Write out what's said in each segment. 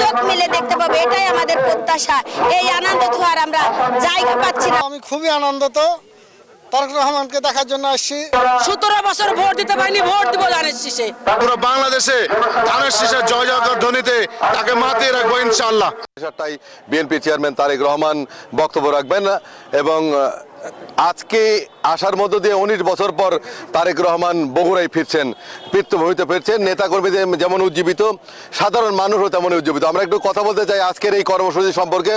চোখ মিলে দেখতে পাবো, এটাই আমাদের প্রত্যাশা। এই আনন্দ তো আর আমরা জায়গা পাচ্ছি না। আমি খুবই আনন্দিত, তারেক রহমানকে দেখার জন্য আসছি। 17 বছর ভোট দিতে পারিনি, ভোট দিব ধানের শীষে। পুরো বাংলাদেশে ধানের শীষের জয় জয়কার ধ্বনিতে তাকে মাতিয়ে রাখবো ইনশাআল্লাহ। বিএনপি চেয়ারম্যান তারেক রহমান বক্তব্য রাখবেন এবং আজকে আসার মধ্য দিয়ে 19 বছর পর তারেক রহমান বগুড়ায় ফিরছেন, পিতৃভূমিতে ফিরছেন। নেতাকর্মীদের যেমন উজ্জীবিত, সাধারণ মানুষও তেমন উজ্জীবিত। আমরা একটু কথা বলতে চাই আজকের এই কর্মসূচি সম্পর্কে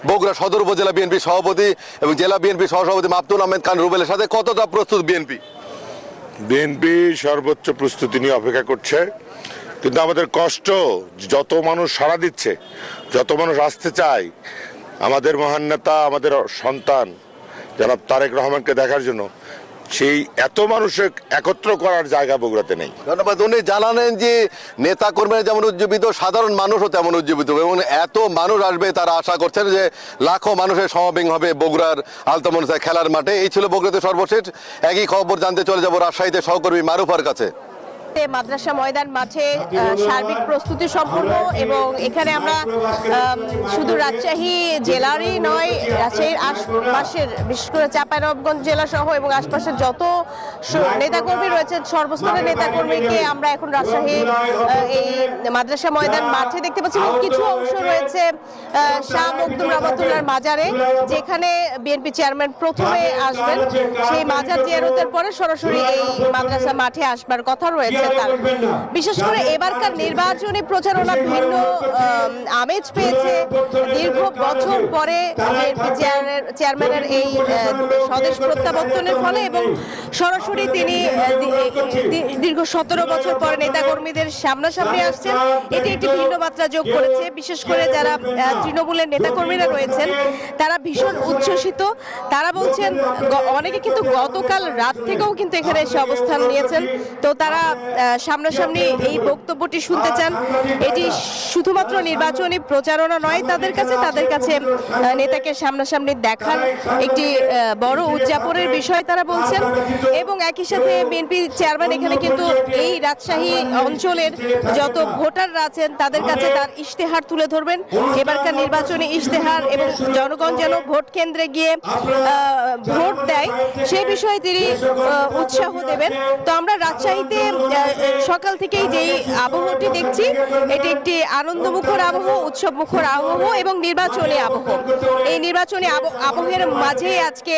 বগুড়া সদর উপজেলা বিএনপি সভাপতি এবং জেলা বিএনপি সহসভাপতি আব্দুল আহমেদ খান রুবেলের সাথে। কতটা প্রস্তুত বিএনপি? বিএনপি সর্বোচ্চ প্রস্তুতি নিয়ে অপেক্ষা করছে, কিন্তু আমাদের কষ্ট, যত মানুষ সাড়া দিচ্ছে, যত মানুষ আসতে চায়, আমাদের মহান নেতা, আমাদের সন্তান জনাব তারেক রহমানকে দেখার জন্য, সেই এত মানুষের একত্র করার জায়গা বগুড়াতে নেই। ধন্যবাদ। উনি জানালেন যে নেতা কর্মীরা যেমন উজ্জীবিত, সাধারণ মানুষও তেমন উজ্জীবিত এবং এত মানুষ আসবে তারা আশা করছেন যে লাখো মানুষের সমাবেশ হবে বগুড়ার আলতামনসা খেলার মাঠে। এই ছিল বগুড়াতে সর্বশেষ। একই খবর জানতে চলে যাব রাজশাহীতে সহকর্মী মারুফার কাছে। মাদ্রাসা ময়দান মাঠে সার্বিক প্রস্তুতি সম্পূর্ণ এবং এখানে আমরা শুধু রাজশাহী জেলারই নয়, রাজশাহীর আশপাশের বিশেষ করে চাঁপাইনবাবগঞ্জ জেলা সহ এবং আশপাশের যত নেতাকর্মী রয়েছেন, সর্বস্তরের নেতাকর্মীকে আমরা এখন রাজশাহী এই মাদ্রাসা ময়দান মাঠে দেখতে পাচ্ছি। এবং কিছু অংশ রয়েছে শাহ মখদুম রহমাতুল্লাহর মাজারে, যেখানে বিএনপি চেয়ারম্যান প্রথমে আসবেন। সেই মাজার জিয়ারতের পরে সরাসরি এই মাদ্রাসা মাঠে আসবার কথা রয়েছে। বিশেষ করে এবারকার নির্বাচনী প্রচারণা ভিন্ন আমেজ পেয়েছে। দীর্ঘ বছর পরে চেয়ারম্যানের এই স্বদেশ প্রত্যাবর্তনের ফলে এবং সরাসরি তিনি দীর্ঘ 17 বছর পরে নেতাকর্মীদের সামনাসামনি আসছেন, এটি একটি ভিন্ন মাত্রা যোগ করেছে। বিশেষ করে যারা তৃণমূলের নেতাকর্মীরা রয়েছেন তারা ভীষণ উচ্ছ্বসিত। তারা বলছেন, অনেকে কিন্তু গতকাল রাত থেকেও কিন্তু এখানে এসে অবস্থান নিয়েছেন। তো তারা সামনাসামনি এই বক্তব্যটি শুনতে চান। এটি শুধুমাত্র নির্বাচনী প্রচারণা নয়, তাদের কাছে নেতাকে সামনাসামনি দেখার একটি বড় উদযাপনের বিষয় তারা বলছেন। এবং একই সাথে বিএনপি চেয়ারম্যান এখানে কিন্তু এই রাজশাহী অঞ্চলের যত ভোটাররা আছেন তাদের কাছে তার ইশতেহার তুলে ধরবেন, এবারকার নির্বাচনী ইশতেহার, এবং জনগণ যেন ভোট কেন্দ্রে গিয়ে ভোট দেয় সেই বিষয়ে তিনি উৎসাহ দেবেন। তো আমরা রাজশাহীতে সকাল থেকেই যেই আবহাওয়াটি দেখছি, এটি একটি আনন্দমুখর আবহাওয়া, উৎসবমুখর আবহাওয়া এবং নির্বাচনী আবহাওয়া। এই নির্বাচনী আবহের মাঝে আজকে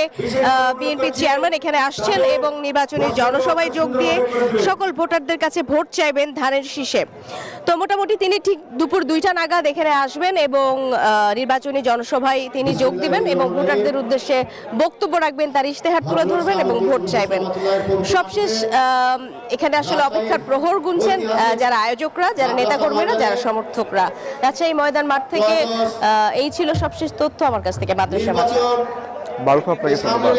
বিএনপি চেয়ারম্যান এখানে আসছেন এবং নির্বাচনী জনসভায় যোগ দিয়ে সকল ভোটারদের কাছে ভোট চাইবেন ধানের শীষে। তো মোটামুটি তিনি ঠিক দুপুর 2টা নাগাদ এখানে আসবেন এবং নির্বাচনী জনসভায় তিনি যোগ দিবেন এবং ভোটারদের উদ্দেশ্যে বক্তব্য রাখবেন, তার ইশতেহার তুলে ধরবেন এবং ভোট চাইবেন। সবশেষ এখানে আসলে অপেক্ষার প্রহর গুনছেন যারা আয়োজকরা, যারা নেতাকর্মীরা, যারা সমর্থকরা। রাজশাহী ময়দান মাঠ থেকে এই ছিল সবশেষ তথ্য আমার কাছ থেকে মাদ্রাসা মাঠে। মারুফা, আপনাকে ধন্যবাদ।